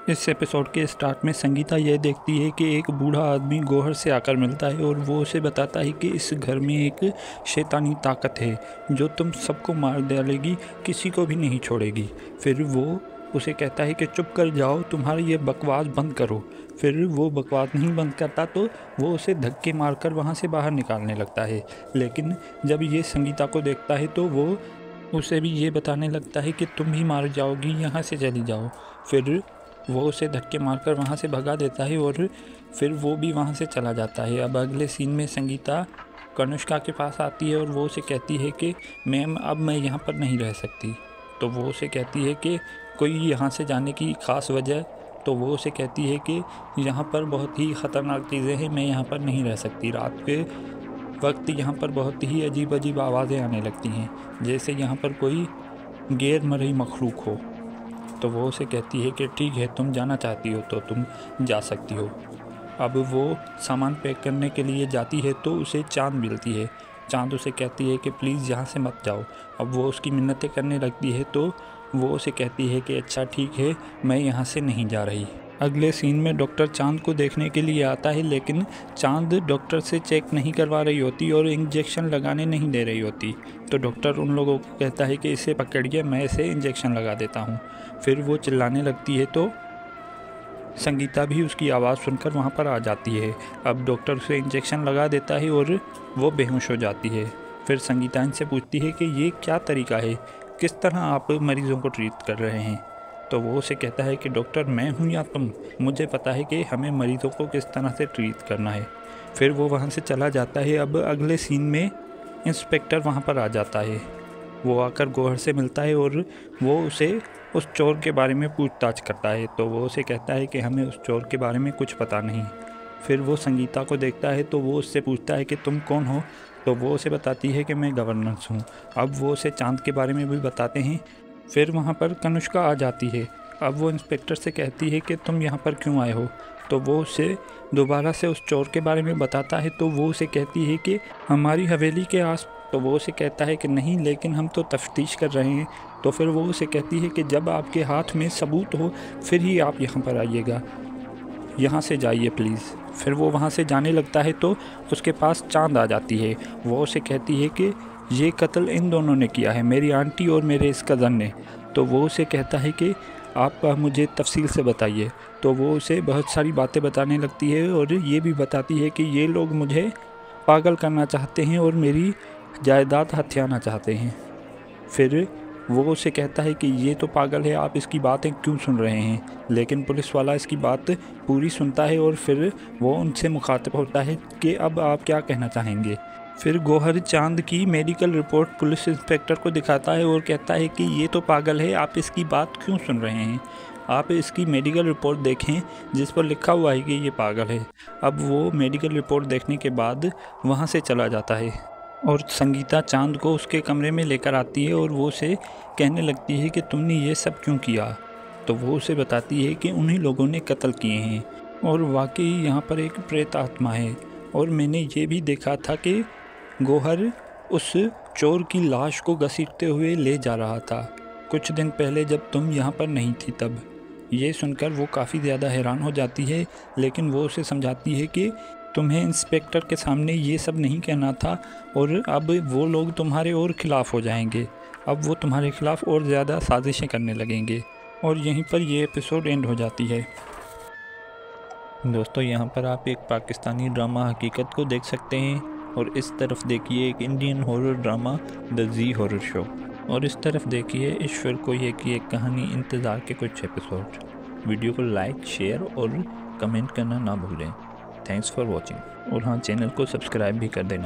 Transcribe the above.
इस एपिसोड के स्टार्ट में संगीता यह देखती है कि एक बूढ़ा आदमी गौहर से आकर मिलता है और वो उसे बताता है कि इस घर में एक शैतानी ताकत है जो तुम सबको मार डालेगी, किसी को भी नहीं छोड़ेगी। फिर वो उसे कहता है कि चुप कर जाओ, तुम्हारी ये बकवास बंद करो। फिर वो बकवास नहीं बंद करता तो वो उसे धक्के मारकर वहाँ से बाहर निकालने लगता है। लेकिन जब ये संगीता को देखता है तो वो उसे भी ये बताने लगता है कि तुम भी मार जाओगी, यहाँ से चली जाओ। फिर वो उसे धक्के मारकर वहाँ से भगा देता है और फिर वो भी वहाँ से चला जाता है। अब अगले सीन में संगीता कनुष्का के पास आती है और वो उसे कहती है कि मैम अब मैं यहाँ पर नहीं रह सकती। तो वो उसे कहती है कि कोई यहाँ से जाने की ख़ास वजह। तो वो उसे कहती है कि यहाँ पर बहुत ही ख़तरनाक चीज़ें हैं, मैं यहाँ पर नहीं रह सकती। रात के वक्त यहाँ पर बहुत ही अजीब अजीब आवाज़ें आने लगती हैं, जैसे यहाँ पर कोई गैर मरई मखलूक हो। तो वो उसे कहती है कि ठीक है, तुम जाना चाहती हो तो तुम जा सकती हो। अब वो सामान पैक करने के लिए जाती है तो उसे चाँद मिलती है। चाँद उसे कहती है कि प्लीज़ यहाँ से मत जाओ। अब वो उसकी मिन्नतें करने लगती है तो वो उसे कहती है कि अच्छा ठीक है, मैं यहाँ से नहीं जा रही। अगले सीन में डॉक्टर चाँद को देखने के लिए आता है, लेकिन चाँद डॉक्टर से चेक नहीं करवा रही होती और इंजेक्शन लगाने नहीं दे रही होती। तो डॉक्टर उन लोगों को कहता है कि इसे पकड़िए, मैं इसे इंजेक्शन लगा देता हूँ। फिर वो चिल्लाने लगती है तो संगीता भी उसकी आवाज़ सुनकर वहाँ पर आ जाती है। अब डॉक्टर उसे इंजेक्शन लगा देता है और वो बेहोश हो जाती है। फिर संगीता इनसे पूछती है कि ये क्या तरीका है, किस तरह आप मरीज़ों को ट्रीट कर रहे हैं। तो वो उसे कहता है कि डॉक्टर मैं हूँ या तुम, मुझे पता है कि हमें मरीज़ों को किस तरह से ट्रीट करना है। फिर वो वहाँ से चला जाता है। अब अगले सीन में इंस्पेक्टर वहाँ पर आ जाता है। वो आकर गौहर से मिलता है और वो उसे उस चोर के बारे में पूछताछ करता है। तो वो उसे कहता है कि हमें उस चोर के बारे में कुछ पता नहीं। फिर वो संगीता को देखता है तो वो उससे पूछता है कि तुम कौन हो। तो वो उसे बताती है कि मैं गवर्नेंस हूँ। अब वो उसे चाँद के बारे में भी बताते हैं। फिर वहाँ पर कनुष्का आ जाती है। अब वो इंस्पेक्टर से कहती है कि तुम यहाँ पर क्यों आए हो। तो वो उसे दोबारा से उस चोर के बारे में बताता है। तो वो उसे कहती है कि हमारी हवेली के आस। तो वो उसे कहता है कि नहीं, लेकिन हम तो तफ्तीश कर रहे हैं। तो फिर वो उसे कहती है कि जब आपके हाथ में सबूत हो फिर ही आप यहाँ पर आइएगा, यहाँ से जाइए प्लीज़। फिर वो वहाँ से जाने लगता है तो उसके पास चाँद आ जाती है। वो उसे कहती है कि ये कत्ल इन दोनों ने किया है, मेरी आंटी और मेरे इस कज़न ने। तो वो उसे कहता है कि आप मुझे तफसील से बताइए। तो वो उसे बहुत सारी बातें बताने लगती है और ये भी बताती है कि ये लोग मुझे पागल करना चाहते हैं और मेरी जायदाद हथियाना चाहते हैं। फिर वो उसे कहता है कि ये तो पागल है, आप इसकी बातें क्यों सुन रहे हैं। लेकिन पुलिस वाला इसकी बात पूरी सुनता है और फिर वो उनसे मुखातिब होता है कि अब आप क्या कहना चाहेंगे। फिर गौहर चाँद की मेडिकल रिपोर्ट पुलिस इंस्पेक्टर को दिखाता है और कहता है कि ये तो पागल है, आप इसकी बात क्यों सुन रहे हैं। आप इसकी मेडिकल रिपोर्ट देखें जिस पर लिखा हुआ है कि ये पागल है। अब वो मेडिकल रिपोर्ट देखने के बाद वहाँ से चला जाता है और संगीता चाँद को उसके कमरे में लेकर आती है और वो उसे कहने लगती है कि तुमने ये सब क्यों किया। तो वो उसे बताती है कि उन्हीं लोगों ने कत्ल किए हैं और वाकई यहाँ पर एक प्रेत आत्मा है। और मैंने ये भी देखा था कि गौहर उस चोर की लाश को घसीटते हुए ले जा रहा था कुछ दिन पहले जब तुम यहाँ पर नहीं थी तब। ये सुनकर वो काफ़ी ज़्यादा हैरान हो जाती है, लेकिन वो उसे समझाती है कि तुम्हें इंस्पेक्टर के सामने ये सब नहीं कहना था और अब वो लोग तुम्हारे और ख़िलाफ़ हो जाएंगे। अब वो तुम्हारे ख़िलाफ़ और ज़्यादा साजिशें करने लगेंगे। और यहीं पर ये एपिसोड एंड हो जाती है। दोस्तों, यहाँ पर आप एक पाकिस्तानी ड्रामा हकीकत को देख सकते हैं और इस तरफ देखिए एक Indian horror drama the Zee horror show, और इस तरफ देखिए ईश्वर कोई की एक कहानी इंतज़ार के कुछ एपिसोड। वीडियो को लाइक, शेयर और कमेंट करना ना भूलें। Thanks for watching. और हाँ, चैनल को सब्सक्राइब भी कर देना।